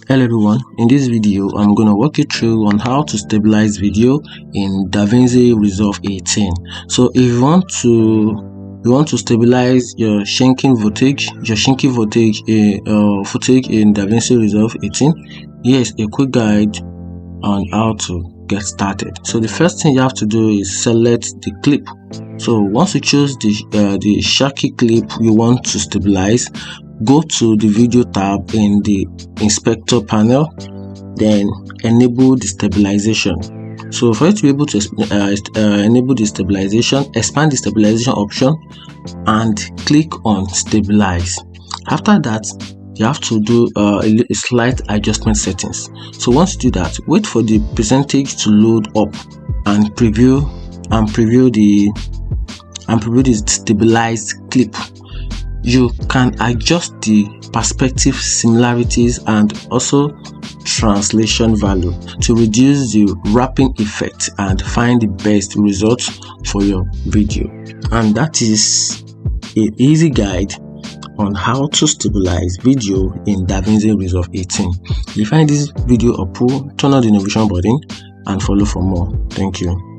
Hello everyone, in this video I'm going to walk you through on how to stabilize video in Davinci Resolve 18. So if you want to stabilize your shaky footage in Davinci Resolve 18, here's a quick guide on how to get started. So the first thing you have to do is select the clip. So once you choose the shaky clip you want to stabilize, go to the video tab in the inspector panel, then enable the stabilization. So for you to be able to enable the stabilization, expand the stabilization option and click on stabilize. After that, you have to do a slight adjustment settings. So once you do that, wait for the percentage to load up and preview the stabilized clip. You can adjust the perspective, similarities and also translation value to reduce the wrapping effect and find the best results for your video. And that is an easy guide on how to stabilize video in Davinci Resolve 18. If you find this video helpful, turn on the notification button and follow for more. Thank you.